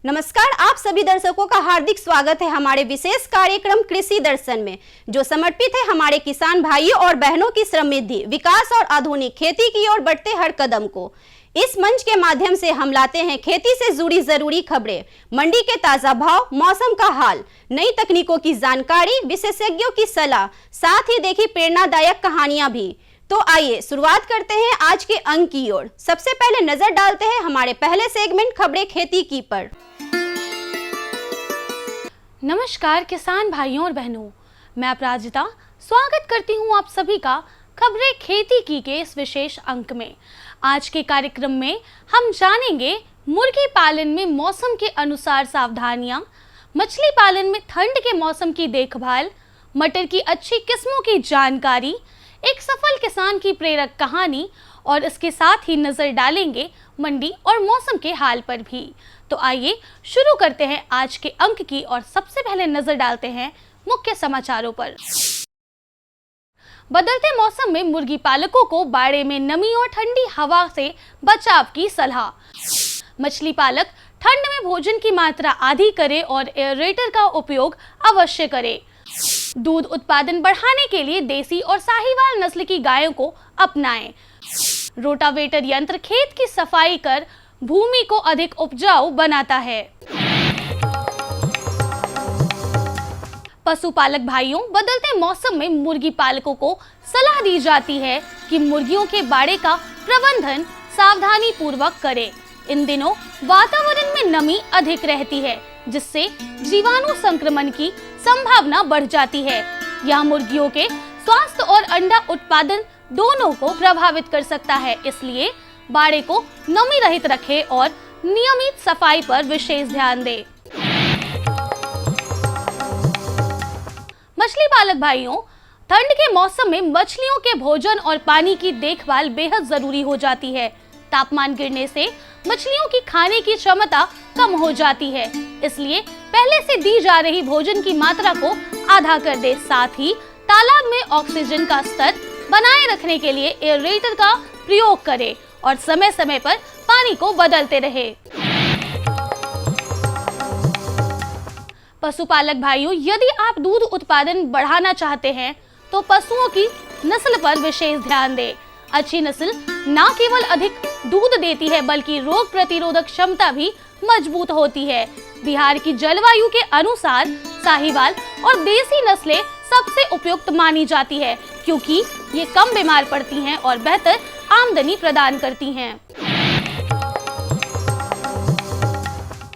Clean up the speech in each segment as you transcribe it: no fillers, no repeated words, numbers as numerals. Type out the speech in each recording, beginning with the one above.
नमस्कार, आप सभी दर्शकों का हार्दिक स्वागत है हमारे विशेष कार्यक्रम कृषि दर्शन में, जो समर्पित है हमारे किसान भाइयों और बहनों की समृद्धि, विकास और आधुनिक खेती की ओर बढ़ते हर कदम को। इस मंच के माध्यम से हम लाते हैं खेती से जुड़ी जरूरी खबरें, मंडी के ताजा भाव, मौसम का हाल, नई तकनीकों की जानकारी, विशेषज्ञों की सलाह, साथ ही देखी प्रेरणादायक कहानियां भी। तो आइए शुरुआत करते हैं आज के अंक की ओर। सबसे पहले नजर डालते हैं हमारे पहले सेगमेंट खबरें खेती की पर। नमस्कार किसान भाइयों और बहनों, मैं अपराजिता स्वागत करती हूं आप सभी का खबरें खेती की के इस विशेष अंक में। आज के कार्यक्रम में हम जानेंगे मुर्गी पालन में मौसम के अनुसार सावधानियां, मछली पालन में ठंड के मौसम की देखभाल, मटर की अच्छी किस्मों की जानकारी, एक सफल किसान की प्रेरक कहानी और इसके साथ ही नजर डालेंगे मंडी और मौसम के हाल पर भी। तो आइए शुरू करते हैं आज के अंक की और सबसे पहले नजर डालते हैं मुख्य समाचारों पर। बदलते मौसम में मुर्गी पालकों को बाड़े में नमी और ठंडी हवा से बचाव की सलाह। मछली पालक ठंड में भोजन की मात्रा आधी करें और एयरेटर का उपयोग अवश्य करें। दूध उत्पादन बढ़ाने के लिए देसी और साहीवाल नस्ल की गायों को अपनाएं। रोटावेटर यंत्र खेत की सफाई कर भूमि को अधिक उपजाऊ बनाता है। पशुपालक भाइयों, बदलते मौसम में मुर्गी पालकों को सलाह दी जाती है कि मुर्गियों के बाड़े का प्रबंधन सावधानी पूर्वक करें। इन दिनों वातावरण में नमी अधिक रहती है, जिससे जीवाणु संक्रमण की संभावना बढ़ जाती है। यह मुर्गियों के स्वास्थ्य और अंडा उत्पादन दोनों को प्रभावित कर सकता है, इसलिए बाड़े को नमी रहित रखें और नियमित सफाई पर विशेष ध्यान दें। मछली पालक भाइयों, ठंड के मौसम में मछलियों के भोजन और पानी की देखभाल बेहद जरूरी हो जाती है। तापमान गिरने से मछलियों की खाने की क्षमता कम हो जाती है, इसलिए पहले से दी जा रही भोजन की मात्रा को आधा कर दे। साथ ही तालाब में ऑक्सीजन का स्तर बनाए रखने के लिए एयरेटर का प्रयोग करें और समय समय पर पानी को बदलते रहे। पशुपालक भाइयों, यदि आप दूध उत्पादन बढ़ाना चाहते हैं तो पशुओं की नस्ल पर विशेष ध्यान दें। अच्छी नस्ल न केवल अधिक दूध देती है, बल्कि रोग प्रतिरोधक क्षमता भी मजबूत होती है। बिहार की जलवायु के अनुसार साहीवाल और देसी नस्लें सबसे उपयुक्त मानी जाती है, क्योंकि ये कम बीमार पड़ती हैं और बेहतर आमदनी प्रदान करती हैं।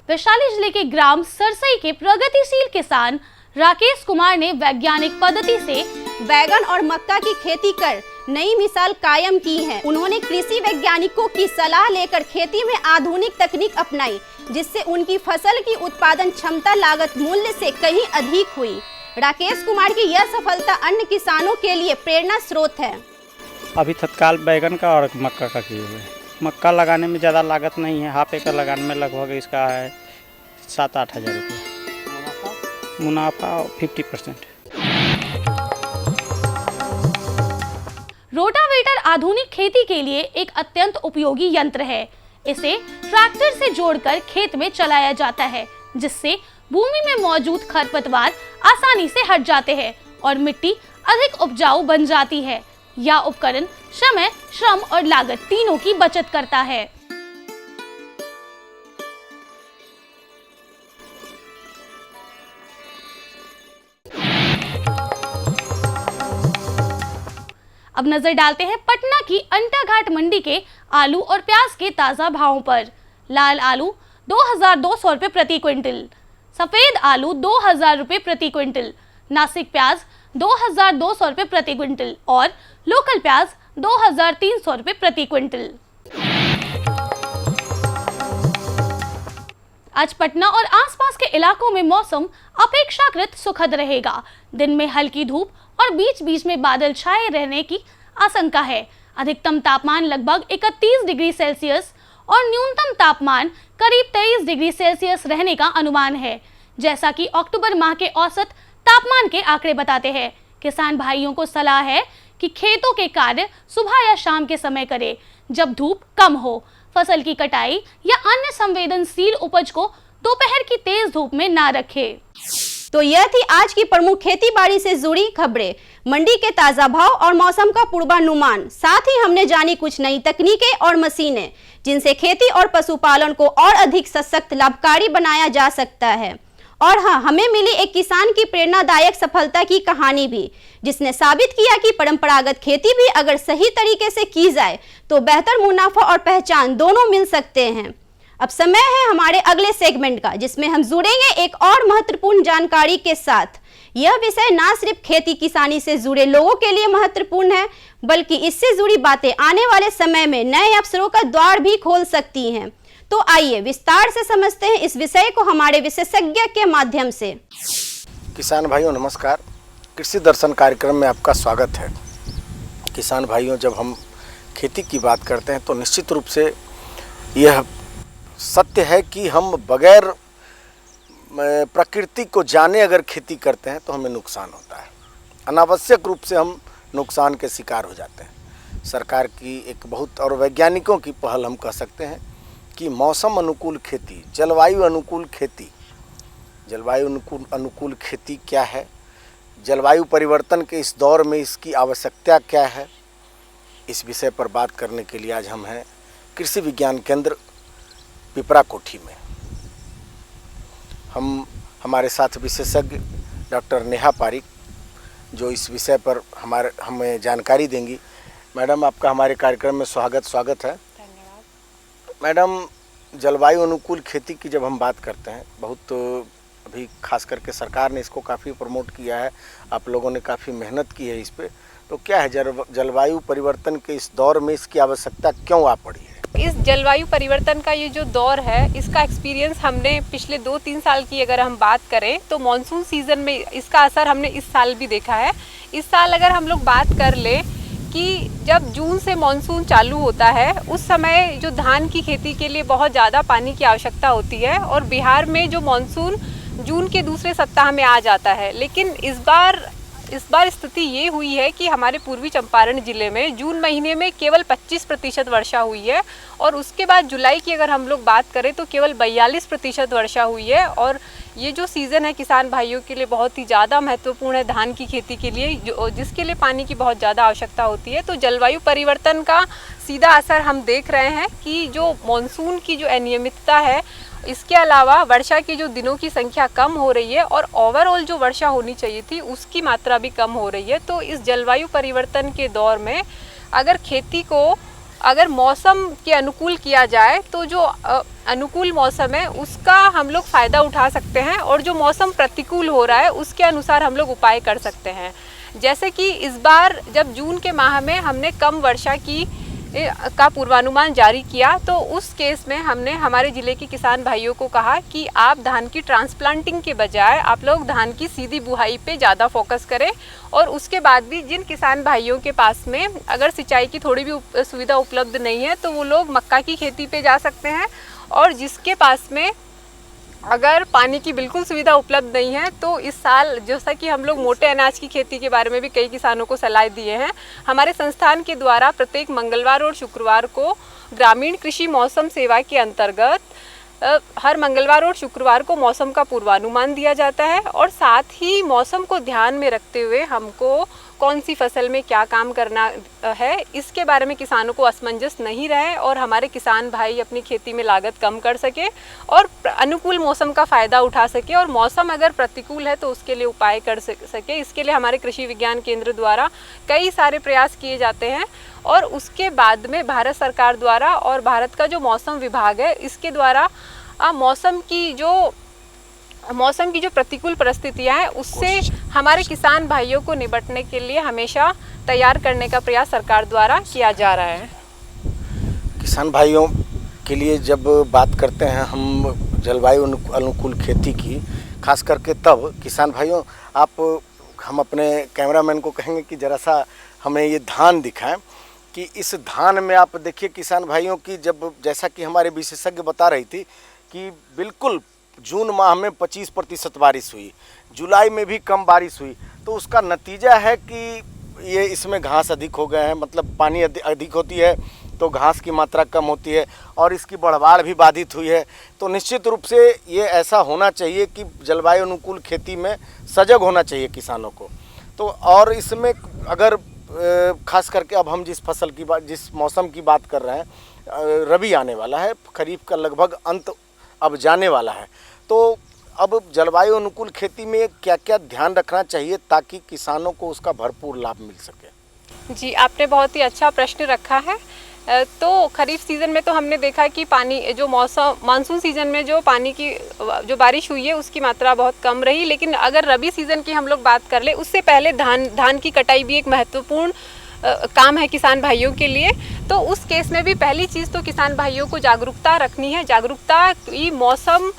वैशाली जिले के ग्राम सरसई के प्रगतिशील किसान राकेश कुमार ने वैज्ञानिक पद्धति से बैगन और मक्का की खेती कर नई मिसाल कायम की है। उन्होंने कृषि वैज्ञानिकों की सलाह लेकर खेती में आधुनिक तकनीक अपनाई, जिससे उनकी फसल की उत्पादन क्षमता लागत मूल्य से कहीं अधिक हुई। राकेश कुमार की यह सफलता अन्य किसानों के लिए प्रेरणा स्रोत है। अभी तत्काल बैगन का और मक्का का किए हुए। मक्का लगाने में ज़्यादा लागत नहीं है, हाफ एकड़ लगाने में लगभग इसका है 7-8 हज़ार रुपये। मुनाफा 50%। रोटावेटर आधुनिक खेती के लिए एक अत्यंत उपयोगी यंत्र है। इसे ट्रैक्टर से जोड़कर खेत में चलाया जाता है, जिससे भूमि में मौजूद खरपतवार आसानी से हट जाते हैं और मिट्टी अधिक उपजाऊ बन जाती है। यह उपकरण समय, श्रम और लागत तीनों की बचत करता है। अब नजर डालते हैं पटना की अंटा घाट मंडी के आलू और प्याज के ताजा भावों पर। लाल आलू 2200 रुपये प्रति क्विंटल, सफेद आलू 2000 रुपये प्रति क्विंटल, नासिक प्याज 2200 रुपये प्रति क्विंटल और लोकल प्याज 2300 रुपये प्रति क्विंटल। आज पटना और आसपास के इलाकों में मौसम अपेक्षाकृत सुखद रहेगा। दिन में हल्की धूप और बीच बीच में बादल छाए रहने की आशंका है। अधिकतम तापमान लगभग 31 डिग्री सेल्सियस और न्यूनतम तापमान करीब 23 डिग्री सेल्सियस रहने का अनुमान है। जैसा कि अक्टूबर माह के औसत तापमान के आंकड़े बताते हैं। किसान भाइयों को सलाह है कि खेतों के कार्य सुबह या शाम के समय करें, जब धूप कम हो। फसल की कटाई या अन्य संवेदनशील उपज को दोपहर की तेज धूप में ना रखें। तो यह थी आज की प्रमुख खेती बाड़ी से जुड़ी खबरें, मंडी के ताजा भाव और मौसम का पूर्वानुमान। साथ ही हमने जानी कुछ नई तकनीकें और मशीनें जिनसे खेती और पशुपालन को और अधिक सशक्त लाभकारी बनाया जा सकता है। और हाँ, हमें मिली एक किसान की प्रेरणादायक सफलता की कहानी भी, जिसने साबित किया कि परंपरागत खेती भी अगर सही तरीके से की जाए तो बेहतर मुनाफा और पहचान दोनों मिल सकते हैं। अब समय है हमारे अगले सेगमेंट का, जिसमें हम जुड़ेंगे एक और महत्वपूर्ण जानकारी के साथ। यह विषय ना सिर्फ खेती किसानी से जुड़े लोगों के लिए महत्वपूर्ण है, बल्कि इससे जुड़ी बातें आने वाले समय में नए अवसरों का द्वार भी खोल सकती हैं। तो आइए विस्तार से समझते हैं इस विषय को हमारे विशेषज्ञ के माध्यम से। किसान भाइयों नमस्कार, कृषि दर्शन कार्यक्रम में आपका स्वागत है। किसान भाइयों, जब हम खेती की बात करते हैं तो निश्चित रूप से यह सत्य है कि हम बगैर प्रकृति को जाने अगर खेती करते हैं तो हमें नुकसान होता है। अनावश्यक रूप से हम नुकसान के शिकार हो जाते हैं। सरकार की एक बहुत और वैज्ञानिकों की पहल हम कह सकते हैं कि मौसम अनुकूल खेती, जलवायु अनुकूल खेती। जलवायु अनुकूल खेती क्या है, जलवायु परिवर्तन के इस दौर में इसकी आवश्यकता क्या है, इस विषय पर बात करने के लिए आज हम हैं कृषि विज्ञान केंद्र पिपरा कोठी में। हमारे साथ विशेषज्ञ डॉक्टर नेहा पारिक जो इस विषय पर हमें जानकारी देंगी। मैडम, आपका हमारे कार्यक्रम में स्वागत है। धन्यवाद। मैडम, जलवायु अनुकूल खेती की जब हम बात करते हैं, बहुत अभी खास करके सरकार ने इसको काफ़ी प्रमोट किया है, आप लोगों ने काफ़ी मेहनत की है इस पर, तो क्या है जलवायु परिवर्तन के इस दौर में इसकी आवश्यकता क्यों आ पड़ी है? इस जलवायु परिवर्तन का ये जो दौर है, इसका एक्सपीरियंस हमने पिछले 2-3 साल की अगर हम बात करें तो मॉनसून सीजन में इसका असर हमने इस साल भी देखा है। इस साल अगर हम लोग बात कर ले कि जब जून से मॉनसून चालू होता है, उस समय जो धान की खेती के लिए बहुत ज़्यादा पानी की आवश्यकता होती है और बिहार में जो मॉनसून जून के दूसरे सप्ताह में आ जाता है। लेकिन इस बार स्थिति ये हुई है कि हमारे पूर्वी चंपारण ज़िले में जून महीने में केवल 25% वर्षा हुई है और उसके बाद जुलाई की अगर हम लोग बात करें तो केवल 42% वर्षा हुई है। और ये जो सीज़न है किसान भाइयों के लिए बहुत ही ज़्यादा महत्वपूर्ण है धान की खेती के लिए, जिसके लिए पानी की बहुत ज़्यादा आवश्यकता होती है। तो जलवायु परिवर्तन का सीधा असर हम देख रहे हैं कि जो मानसून की जो अनियमितता है, इसके अलावा वर्षा की जो दिनों की संख्या कम हो रही है और ओवरऑल जो वर्षा होनी चाहिए थी उसकी मात्रा भी कम हो रही है। तो इस जलवायु परिवर्तन के दौर में अगर खेती को अगर मौसम के अनुकूल किया जाए तो जो अनुकूल मौसम है उसका हम लोग फ़ायदा उठा सकते हैं और जो मौसम प्रतिकूल हो रहा है उसके अनुसार हम लोग उपाय कर सकते हैं। जैसे कि इस बार जब जून के माह में हमने कम वर्षा का पूर्वानुमान जारी किया तो उस केस में हमने हमारे ज़िले के किसान भाइयों को कहा कि आप धान की ट्रांसप्लांटिंग के बजाय आप लोग धान की सीधी बुआई पे ज़्यादा फोकस करें। और उसके बाद भी जिन किसान भाइयों के पास में अगर सिंचाई की थोड़ी भी सुविधा उपलब्ध नहीं है तो वो लोग मक्का की खेती पे जा सकते हैं। और जिसके पास में अगर पानी की बिल्कुल सुविधा उपलब्ध नहीं है तो इस साल जैसा कि हम लोग मोटे अनाज की खेती के बारे में भी कई किसानों को सलाह दिए हैं, हमारे संस्थान के द्वारा प्रत्येक मंगलवार और शुक्रवार को ग्रामीण कृषि मौसम सेवा के अंतर्गत हर मंगलवार और शुक्रवार को मौसम का पूर्वानुमान दिया जाता है। और साथ ही मौसम को ध्यान में रखते हुए हमको कौन सी फसल में क्या काम करना है इसके बारे में किसानों को असमंजस नहीं रहे और हमारे किसान भाई अपनी खेती में लागत कम कर सके और अनुकूल मौसम का फ़ायदा उठा सके। और मौसम अगर प्रतिकूल है तो उसके लिए उपाय कर सके। इसके लिए हमारे कृषि विज्ञान केंद्र द्वारा कई सारे प्रयास किए जाते हैं। और उसके बाद में भारत सरकार द्वारा और भारत का जो मौसम विभाग है इसके द्वारा मौसम की जो प्रतिकूल परिस्थितियां हैं उससे हमारे किसान भाइयों को निपटने के लिए हमेशा तैयार करने का प्रयास सरकार द्वारा किया जा रहा है। किसान भाइयों के लिए जब बात करते हैं हम जलवायु अनुकूल खेती की, खास करके तब किसान भाइयों हम अपने कैमरामैन को कहेंगे कि ज़रा सा हमें ये धान दिखाएं कि इस धान में आप देखिए किसान भाइयों की जैसा कि हमारे विशेषज्ञ बता रही थी कि बिल्कुल जून माह में 25% बारिश हुई, जुलाई में भी कम बारिश हुई, तो उसका नतीजा है कि ये इसमें घास अधिक हो गए हैं। मतलब पानी अधिक होती है तो घास की मात्रा कम होती है और इसकी बढ़वाड़ भी बाधित हुई है। तो निश्चित रूप से ये ऐसा होना चाहिए कि जलवायु अनुकूल खेती में सजग होना चाहिए किसानों को। तो और इसमें अगर खास करके अब हम जिस मौसम की बात कर रहे हैं, रबी आने वाला है, खरीफ का लगभग अंत अब जाने वाला है। तो अब जलवायु अनुकूल खेती में क्या क्या ध्यान रखना चाहिए ताकि किसानों को उसका भरपूर लाभ मिल सके? जी, आपने बहुत ही अच्छा प्रश्न रखा है। तो खरीफ सीज़न में तो हमने देखा कि पानी जो मानसून सीज़न में जो पानी की जो बारिश हुई है उसकी मात्रा बहुत कम रही। लेकिन अगर रबी सीज़न की हम लोग बात कर ले, उससे पहले धान की कटाई भी एक महत्वपूर्ण काम है किसान भाइयों के लिए। तो उस केस में भी पहली चीज़ तो किसान भाइयों को जागरूकता रखनी है। जागरूकता की मौसम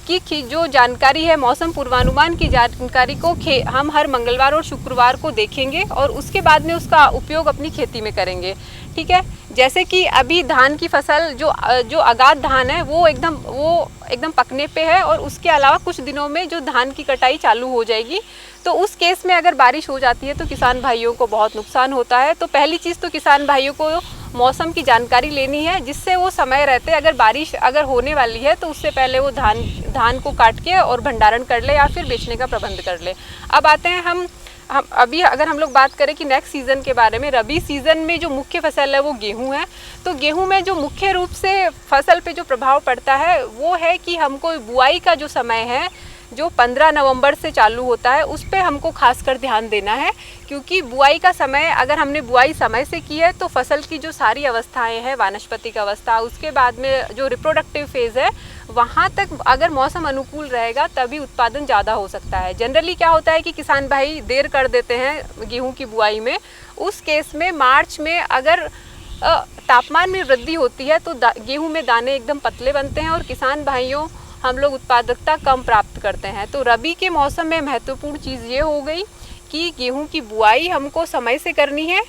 की जो जानकारी है, मौसम पूर्वानुमान की जानकारी को हम हर मंगलवार और शुक्रवार को देखेंगे और उसके बाद में उसका उपयोग अपनी खेती में करेंगे। ठीक है, जैसे कि अभी धान की फसल जो आगाद धान है वो एकदम पकने पे है और उसके अलावा कुछ दिनों में जो धान की कटाई चालू हो जाएगी। तो उस केस में अगर बारिश हो जाती है तो किसान भाइयों को बहुत नुकसान होता है। तो पहली चीज़ तो किसान भाइयों को मौसम की जानकारी लेनी है, जिससे वो समय रहते अगर बारिश होने वाली है तो उससे पहले वो धान को काट के और भंडारण कर ले या फिर बेचने का प्रबंध कर ले। अब आते हैं हम अभी अगर हम लोग बात करें कि नेक्स्ट सीज़न के बारे में, रबी सीज़न में जो मुख्य फसल है वो गेहूं है। तो गेहूं में जो मुख्य रूप से फसल पे जो प्रभाव पड़ता है वो है कि हमको बुआई का जो समय है जो 15 नवंबर से चालू होता है उस पे हमको खासकर ध्यान देना है, क्योंकि बुआई का समय अगर हमने बुआई समय से की है तो फसल की जो सारी अवस्थाएं हैं, वानस्पतिक अवस्था, उसके बाद में जो रिप्रोडक्टिव फेज़ है, वहाँ तक अगर मौसम अनुकूल रहेगा तभी उत्पादन ज़्यादा हो सकता है। जनरली क्या होता है कि किसान भाई देर कर देते हैं गेहूँ की बुआई में। उस केस में मार्च में अगर तापमान में वृद्धि होती है तो गेहूँ में दाने एकदम पतले बनते हैं और किसान भाइयों हम लोग उत्पादकता कम प्राप्त करते हैं। तो रबी के मौसम में महत्वपूर्ण चीज़ ये हो गई कि गेहूं की बुआई हमको समय से करनी है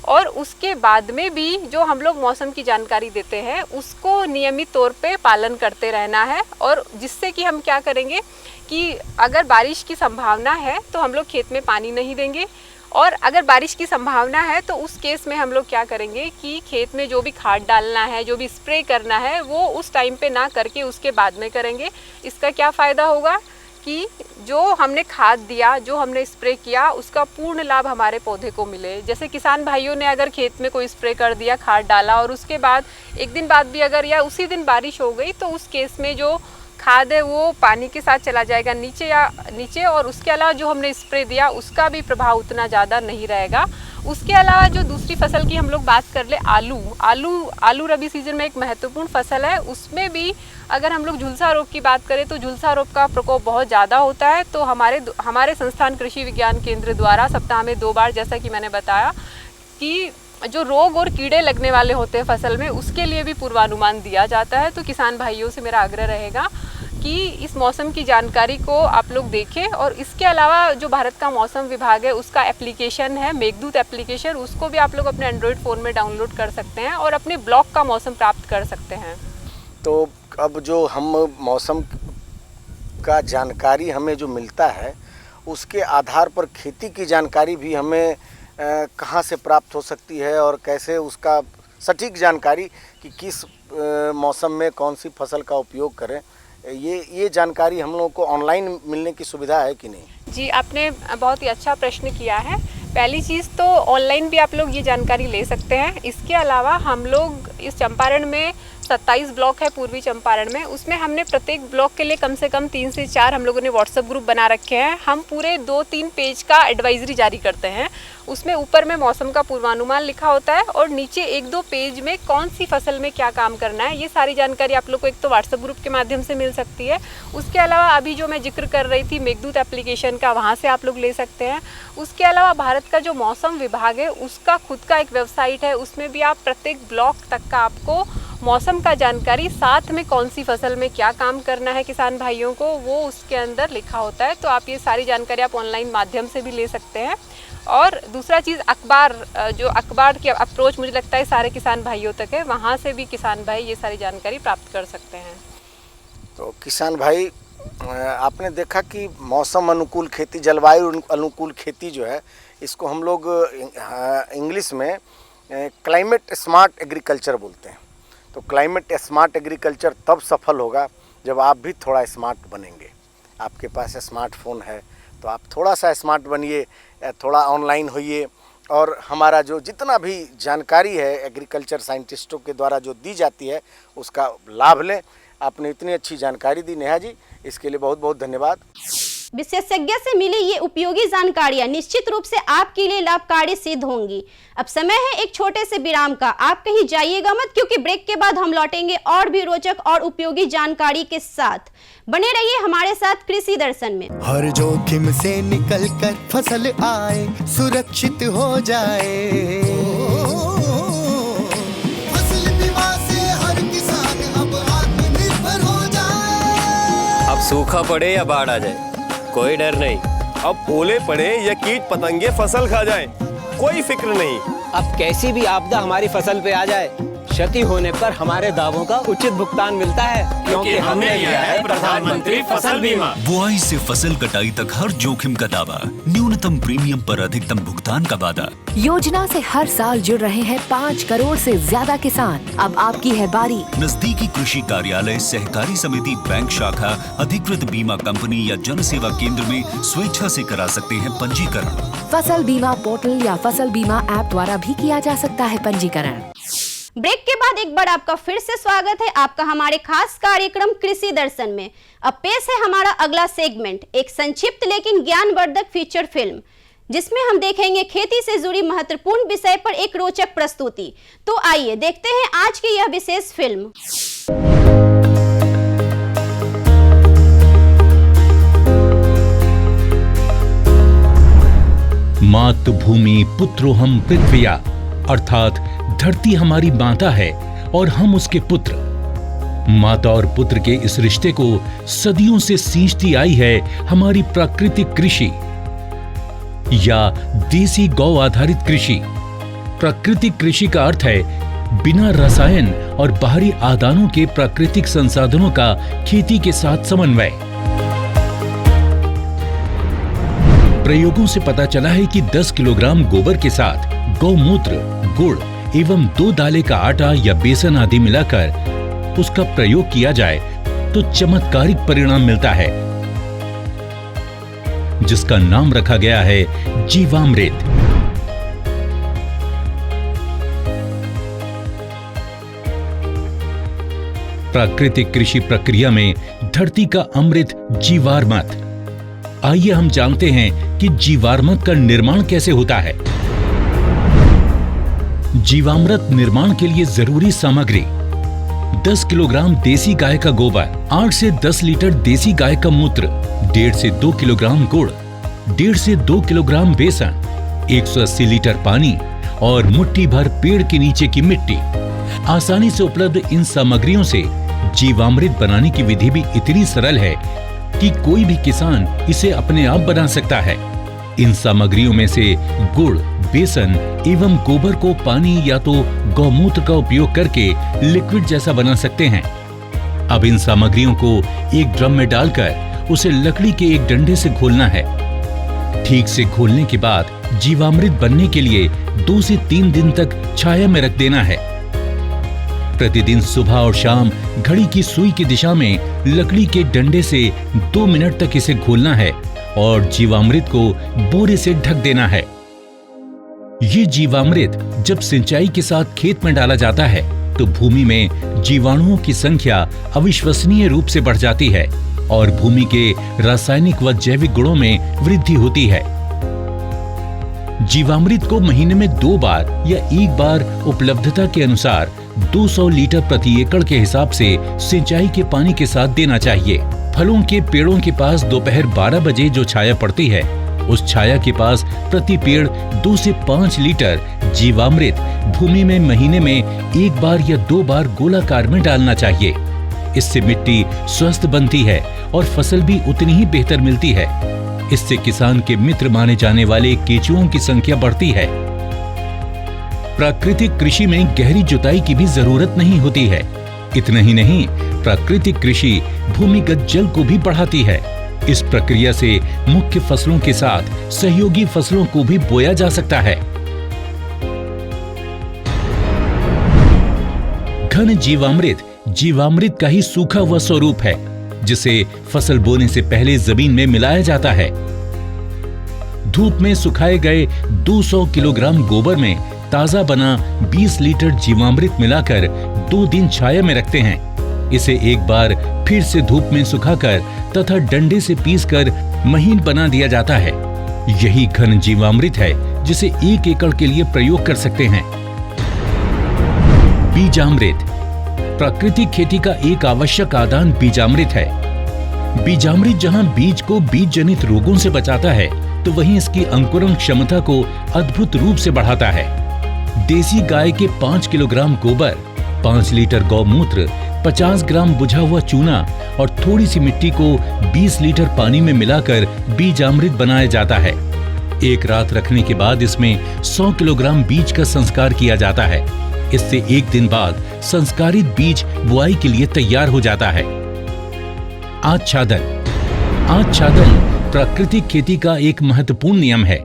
और उसके बाद में भी जो हम लोग मौसम की जानकारी देते हैं उसको नियमित तौर पे पालन करते रहना है। और जिससे कि हम क्या करेंगे कि अगर बारिश की संभावना है तो हम लोग खेत में पानी नहीं देंगे, और अगर बारिश की संभावना है तो उस केस में हम लोग क्या करेंगे कि खेत में जो भी खाद डालना है, जो भी स्प्रे करना है, वो उस टाइम पे ना करके उसके बाद में करेंगे। इसका क्या फ़ायदा होगा कि जो हमने खाद दिया, जो हमने स्प्रे किया, उसका पूर्ण लाभ हमारे पौधे को मिले। जैसे किसान भाइयों ने अगर खेत में कोई स्प्रे कर दिया, खाद डाला और उसके बाद एक दिन बाद भी अगर या उसी दिन बारिश हो गई तो उस केस में जो खाद है वो पानी के साथ चला जाएगा नीचे और उसके अलावा जो हमने स्प्रे दिया उसका भी प्रभाव उतना ज़्यादा नहीं रहेगा। उसके अलावा जो दूसरी फसल की हम लोग बात कर ले, आलू रबी सीजन में एक महत्वपूर्ण फसल है। उसमें भी अगर हम लोग झुलसा रोग की बात करें तो झुलसा रोग का प्रकोप बहुत ज़्यादा होता है। तो हमारे संस्थान कृषि विज्ञान केंद्र द्वारा सप्ताह में 2 बार, जैसा कि मैंने बताया, कि जो रोग और कीड़े लगने वाले होते हैं फसल में उसके लिए भी पूर्वानुमान दिया जाता है। तो किसान भाइयों से मेरा आग्रह रहेगा कि इस मौसम की जानकारी को आप लोग देखें। और इसके अलावा जो भारत का मौसम विभाग है उसका एप्लीकेशन है, मेघदूत एप्लीकेशन, उसको भी आप लोग अपने एंड्रॉयड फ़ोन में डाउनलोड कर सकते हैं और अपने ब्लॉक का मौसम प्राप्त कर सकते हैं। तो अब जो हम मौसम का जानकारी हमें जो मिलता है उसके आधार पर खेती की जानकारी भी हमें कहाँ से प्राप्त हो सकती है और कैसे उसका सटीक जानकारी कि किस मौसम में कौन सी फसल का उपयोग करें, ये जानकारी हम लोगों को ऑनलाइन मिलने की सुविधा है कि नहीं? जी, आपने बहुत ही अच्छा प्रश्न किया है। पहली चीज़ तो ऑनलाइन भी आप लोग ये जानकारी ले सकते हैं। इसके अलावा हम लोग इस चंपारण में 27 ब्लॉक है पूर्वी चंपारण में, उसमें हमने प्रत्येक ब्लॉक के लिए कम से कम 3 से 4 हम लोगों ने व्हाट्सएप ग्रुप बना रखे हैं। हम पूरे 2-3 पेज का एडवाइजरी जारी करते हैं। उसमें ऊपर में मौसम का पूर्वानुमान लिखा होता है और नीचे 1-2 पेज में कौन सी फसल में क्या काम करना है, ये सारी जानकारी आप लोग को एक तो व्हाट्सएप ग्रुप के माध्यम से मिल सकती है। उसके अलावा अभी जो मैं जिक्र कर रही थी मेघदूत एप्लीकेशन का, वहाँ से आप लोग ले सकते हैं। उसके अलावा भारत का जो मौसम विभाग है उसका खुद का एक वेबसाइट है, उसमें भी आप प्रत्येक ब्लॉक तक का आपको मौसम का जानकारी, साथ में कौन सी फसल में क्या काम करना है किसान भाइयों को, वो उसके अंदर लिखा होता है। तो आप ये सारी जानकारी आप ऑनलाइन माध्यम से भी ले सकते हैं। और दूसरा चीज़ अखबार की अप्रोच मुझे लगता है सारे किसान भाइयों तक है, वहाँ से भी किसान भाई ये सारी जानकारी प्राप्त कर सकते हैं। तो किसान भाई आपने देखा कि मौसम अनुकूल खेती, जलवायु अनुकूल खेती जो है, इसको हम लोग इंग्लिश में क्लाइमेट स्मार्ट एग्रीकल्चर बोलते हैं। तो क्लाइमेट स्मार्ट एग्रीकल्चर तब सफल होगा जब आप भी थोड़ा स्मार्ट बनेंगे। आपके पास स्मार्टफोन है तो आप थोड़ा सा स्मार्ट बनिए, थोड़ा ऑनलाइन होइए, और हमारा जो जितना भी जानकारी है एग्रीकल्चर साइंटिस्टों के द्वारा जो दी जाती है उसका लाभ लें। आपने इतनी अच्छी जानकारी दी नेहा जी, इसके लिए बहुत बहुत धन्यवाद। विशेषज्ञ से मिली ये उपयोगी जानकारियां निश्चित रूप से आपके लिए लाभकारी सिद्ध होंगी। अब समय है एक छोटे से विराम का, आप कहीं जाइएगा मत, क्योंकि ब्रेक के बाद हम लौटेंगे और भी रोचक और उपयोगी जानकारी के साथ। बने रहिए हमारे साथ कृषि दर्शन में। हर जोखिम से निकल कर फसल आए, सुरक्षित हो जाए, फसल बीमा से हर किसान अब आत्मनिर्भर हो जाए। अब सूखा पड़े या बाढ़ आ जाए कोई डर नहीं, अब ओले पड़े या कीट पतंगे फसल खा जाए कोई फिक्र नहीं। अब कैसी भी आपदा हमारी फसल पे आ जाए, क्षति होने पर हमारे दावों का उचित भुगतान मिलता है, क्योंकि हमने लिया है प्रधानमंत्री फसल बीमा। बुआई से फसल कटाई तक हर जोखिम का दावा, न्यूनतम प्रीमियम पर अधिकतम भुगतान का वादा। योजना से हर साल जुड़ रहे हैं 5 करोड़ से ज्यादा किसान। अब आपकी है बारी। नजदीकी कृषि कार्यालय, सहकारी समिति, बैंक शाखा, अधिकृत बीमा कंपनी या जन सेवा केंद्र में स्वेच्छा से करा सकते हैं पंजीकरण। फसल बीमा पोर्टल या फसल बीमा ऐप द्वारा भी किया जा सकता है पंजीकरण। ब्रेक के बाद एक बार आपका फिर से स्वागत है आपका हमारे खास कार्यक्रम कृषि दर्शन में। अब पेश है हमारा अगला सेगमेंट, एक संक्षिप्त लेकिन ज्ञानवर्धक फीचर फिल्म, जिसमें हम देखेंगे खेती से जुड़ी महत्वपूर्ण विषय पर एक रोचक प्रस्तुति। तो आइए देखते हैं आज की यह विशेष फिल्म। मातृभूमि पुत्रोहम पृथ्व्या, अर्थात धरती हमारी माता है और हम उसके पुत्र। माता और पुत्र के इस रिश्ते को सदियों से सींचती आई है हमारी प्राकृतिक कृषि या देसी गौ आधारित कृषि। प्राकृतिक कृषि का अर्थ है बिना रसायन और बाहरी आदानों के प्राकृतिक संसाधनों का खेती के साथ समन्वय। प्रयोगों से पता चला है कि 10 किलोग्राम गोबर के साथ गौमूत्र, गुड़ एवं 2 दाले का आटा या बेसन आदि मिलाकर उसका प्रयोग किया जाए तो चमत्कारिक परिणाम मिलता है, जिसका नाम रखा गया है जीवामृत। प्राकृतिक कृषि प्रक्रिया में धरती का अमृत जीवामृत। आइए हम जानते हैं कि जीवामृत का निर्माण कैसे होता है। जीवामृत निर्माण के लिए जरूरी सामग्री: 10 किलोग्राम देसी गाय का गोबर, 8 से 10 लीटर देसी गाय का मूत्र, 1.5 से 2 किलोग्राम गुड़, 1.5 से 2 किलोग्राम बेसन, 180 लीटर पानी और मुट्ठी भर पेड़ के नीचे की मिट्टी। आसानी से उपलब्ध इन सामग्रियों से जीवामृत बनाने की विधि भी इतनी सरल है कि कोई भी किसान इसे अपने आप बना सकता है। इन सामग्रियों में से गुड़, बेसन एवं गोबर को पानी या तो गौमूत्र का उपयोग करके लिक्विड जैसा बना सकते हैं। अब इन सामग्रियों को एक ड्रम में डालकर उसे लकड़ी के एक डंडे से घोलना है। ठीक से घोलने के बाद जीवामृत बनने के लिए 2 से 3 दिन तक छाया में रख देना है। प्रतिदिन सुबह और शाम घड़ी की सुई की दिशा में लकड़ी के डंडे से 2 मिनट तक इसे घोलना है और जीवामृत को बोरे से ढक देना है। ये जीवामृत जब सिंचाई के साथ खेत में डाला जाता है तो भूमि में जीवाणुओं की संख्या अविश्वसनीय रूप से बढ़ जाती है और भूमि के रासायनिक व जैविक गुणों में वृद्धि होती है। जीवामृत को महीने में 2 बार या 1 बार उपलब्धता के अनुसार 200 लीटर प्रति एकड़ के हिसाब से सिंचाई के पानी के साथ देना चाहिए। फलों के पेड़ों के पास दोपहर 12 बजे जो छाया पड़ती है, उस छाया के पास प्रति पेड़ 2 से 5 लीटर जीवामृत भूमि में महीने में 1 बार या 2 बार गोलाकार में डालना चाहिए। इससे मिट्टी स्वस्थ बनती है और फसल भी उतनी ही बेहतर मिलती है। इससे किसान के मित्र माने जाने वाले केंचुओं की संख्या बढ़ती है। प्राकृतिक कृषि में गहरी जुताई की भी जरूरत नहीं होती है। इतना ही नहीं, प्राकृतिक कृषि भूमिगत जल को भी बढ़ाती है। इस प्रक्रिया से मुख्य फसलों के साथ सहयोगी फसलों को भी बोया जा सकता है। घन जीवामृत का ही सूखा हुआ स्वरूप है, जिसे फसल बोने से पहले जमीन में मिलाया जाता है। धूप में सुखाए गए 200 किलोग्राम गोबर में ताजा बना 20 लीटर जीवामृत मिलाकर 2 दिन छाया में रखते हैं। इसे एक बार फिर से धूप में सुखाकर तथा डंडे से पीसकर महीन बना दिया जाता है। यही घन जीवामृत है जिसे 1 एकड़ के लिए प्रयोग कर सकते हैं। बीजामृत प्राकृतिक खेती का एक आवश्यक आदान बीजामृत है। बीजामृत जहां बीज को बीज जनित रोगों से बचाता है, तो वहीं इसकी अंकुरण क्षमता को अद्भुत रूप से बढ़ाता है। देसी गाय के 5 किलोग्राम गोबर, 5 लीटर गौमूत्र, 50 ग्राम बुझा हुआ चूना और थोड़ी सी मिट्टी को 20 लीटर पानी में मिलाकर बीजामृत बनाया जाता है। एक रात रखने के बाद इसमें 100 किलोग्राम बीज का संस्कार किया जाता है। इससे 1 दिन बाद संस्कारित बीज बुआई के लिए तैयार हो जाता है। आच्छादन प्राकृतिक खेती का एक महत्वपूर्ण नियम है।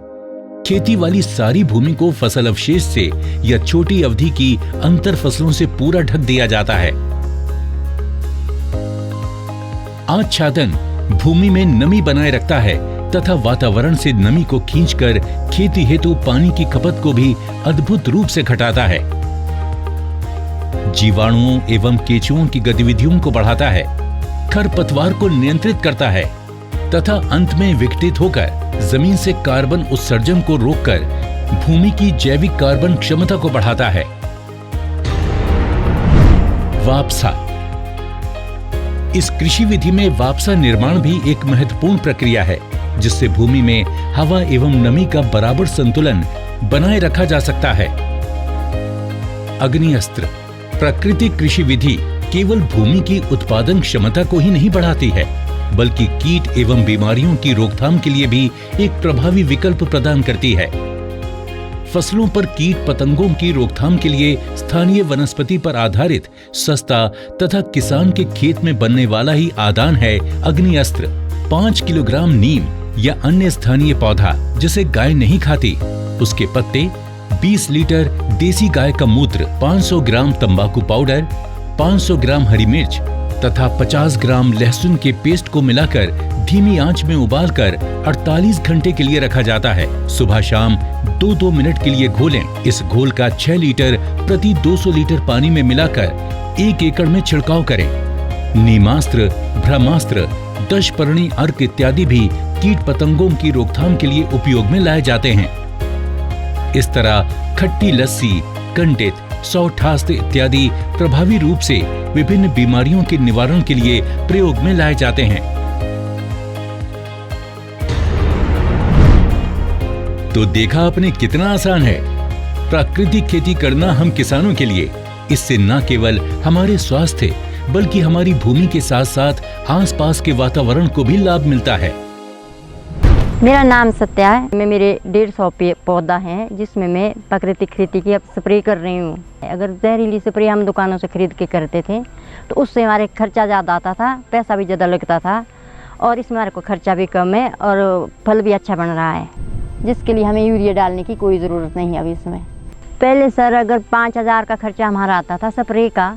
खेती वाली सारी भूमि को फसल अवशेष से या छोटी अवधि की अंतर फसलों से पूरा ढक दिया जाता है। आच्छादन भूमि में नमी बनाए रखता है तथा वातावरण से नमी को खींचकर खेती हेतु पानी की खपत को भी अद्भुत रूप से घटाता है। जीवाणुओं एवं केंचुओं की गतिविधियों को बढ़ाता है, खरपतवार को नियंत्रित करता है तथा अंत में विघटित होकर जमीन से कार्बन उत्सर्जन को रोककर भूमि की जैविक कार्बन क्षमता को बढ़ाता है। वापसा इस कृषि विधि में वापसा निर्माण भी एक महत्वपूर्ण प्रक्रिया है, जिससे भूमि में हवा एवं नमी का बराबर संतुलन बनाए रखा जा सकता है। अग्निअस्त्र प्राकृतिक कृषि विधि केवल भूमि की उत्पादन क्षमता को ही नहीं बढ़ाती है, बल्कि कीट एवं बीमारियों की रोकथाम के लिए भी एक प्रभावी विकल्प प्रदान करती है। फसलों पर कीट पतंगों की रोकथाम के लिए स्थानीय वनस्पति पर आधारित सस्ता तथा किसान के खेत में बनने वाला ही आदान है अग्निअस्त्र। 5 किलोग्राम नीम या अन्य स्थानीय पौधा जिसे गाय नहीं खाती, उसके पत्ते, 20 लीटर देसी गाय का मूत्र, 500 ग्राम तंबाकू पाउडर, 500 ग्राम हरी मिर्च तथा 50 ग्राम लहसुन के पेस्ट को मिलाकर धीमी आंच में उबालकर 48 घंटे के लिए रखा जाता है। सुबह शाम 2-2 मिनट के लिए घोलें। इस घोल का 6 लीटर प्रति 200 लीटर पानी में मिलाकर 1 एकड़ में छिड़काव करें। नीमास्त्र, ब्रह्मास्त्र, दशपर्णी अर्क इत्यादि भी कीट पतंगों की रोकथाम के लिए उपयोग में लाए जाते हैं। इस तरह खट्टी लस्सी, कंडित, सौठास्त्र इत्यादि प्रभावी रूप से विभिन्न बीमारियों के निवारण के लिए प्रयोग में लाए जाते हैं। तो देखा आपने कितना आसान है प्राकृतिक खेती करना हम किसानों के लिए। इससे न केवल हमारे स्वास्थ्य बल्कि हमारी भूमि के साथ साथ आसपास के वातावरण को भी लाभ मिलता है। मेरा नाम सत्या है। मैं मेरे 150 पौधा हैं जिसमें मैं प्राकृतिक खेती की अब स्प्रे कर रही हूँ। अगर जहरीली स्प्रे हम दुकानों से खरीद के करते थे तो उससे हमारे खर्चा ज़्यादा आता था, पैसा भी ज़्यादा लगता था, और इसमें हमारे को खर्चा भी कम है और फल भी अच्छा बन रहा है, जिसके लिए हमें यूरिया डालने की कोई ज़रूरत नहीं है अभी इसमें। पहले सर अगर 5000 का खर्चा हमारा आता था स्प्रे का,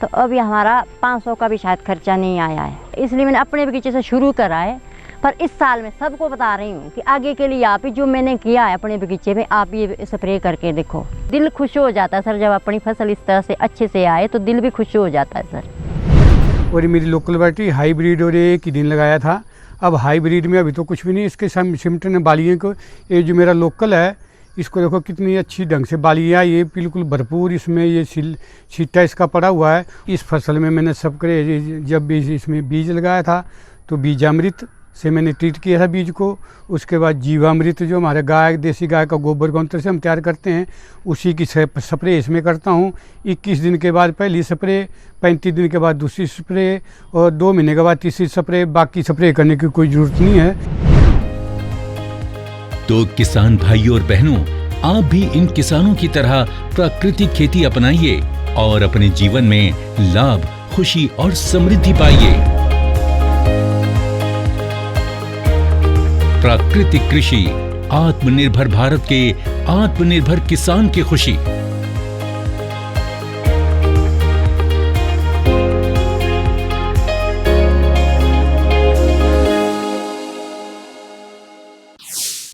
तो अभी हमारा 500 का भी शायद खर्चा नहीं आया है। इसलिए मैंने अपने बगीचे से शुरू करा है, पर इस साल मैं सबको बता रही हूँ कि आगे के लिए आप ही जो मैंने किया है अपने बगीचे में, आप ये स्प्रे करके देखो। दिल खुश हो जाता है सर, जब अपनी फसल इस तरह से अच्छे से आए तो दिल भी खुश हो जाता है सर। और मेरी लोकल वैरायटी हाइब्रिड और 1 ही दिन लगाया था। अब हाइब्रिड में अभी तो कुछ भी नहीं, इसके सिमटन ने बालियों को, ये जो मेरा लोकल है इसको देखो कितनी अच्छी ढंग से बालियाँ, ये बिल्कुल भरपूर इसमें ये छिट्टा इसका पड़ा हुआ है। इस फसल में मैंने सब करे, जब भी इसमें बीज लगाया था तो बीजामृत से मैंने ट्रीट किया था बीज को। उसके बाद जीवामृत जो हमारे गाय, देसी गाय का गोबर गौंत्र से हम तैयार करते हैं, उसी की स्प्रे इसमें करता हूँ। 21 दिन के बाद पहली स्प्रे, 35 दिन के बाद दूसरी स्प्रे और 2 महीने के बाद तीसरी स्प्रे। बाकी स्प्रे करने की कोई ज़रूरत नहीं है। तो किसान भाइयों और बहनों, आप भी इन किसानों की तरह प्राकृतिक खेती अपनाइए और अपने जीवन में लाभ खुशी और समृद्धि पाइए। प्राकृतिक कृषि, आत्मनिर्भर भारत के आत्मनिर्भर किसान की खुशी।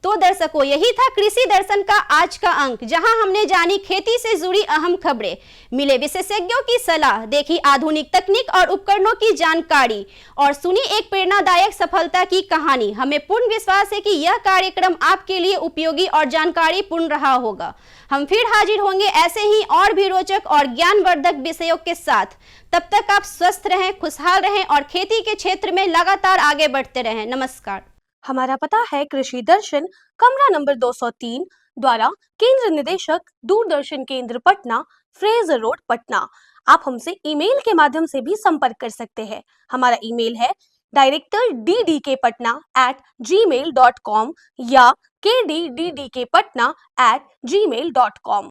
तो दर्शकों, यही था कृषि दर्शन का आज का अंक, जहां हमने जानी खेती से जुड़ी अहम खबरें, मिले विशेषज्ञों की सलाह, देखी आधुनिक तकनीक और उपकरणों की जानकारी और सुनी एक प्रेरणादायक सफलता की कहानी। हमें पूर्ण विश्वास है कि यह कार्यक्रम आपके लिए उपयोगी और जानकारी पूर्ण रहा होगा। हम फिर हाजिर होंगे ऐसे ही और भी रोचक और ज्ञानवर्धक विषयों के साथ। तब तक आप स्वस्थ रहें, खुशहाल रहें और खेती के क्षेत्र में लगातार आगे बढ़ते रहें। नमस्कार। हमारा पता है कृषि दर्शन, कमरा नंबर 203, द्वारा केंद्र निदेशक, दूरदर्शन केंद्र पटना, फ्रेजर रोड, पटना। आप हमसे ईमेल के माध्यम से भी संपर्क कर सकते हैं। हमारा ईमेल है directorddkpatna@gmail.com या kddkpatna@gmail.com।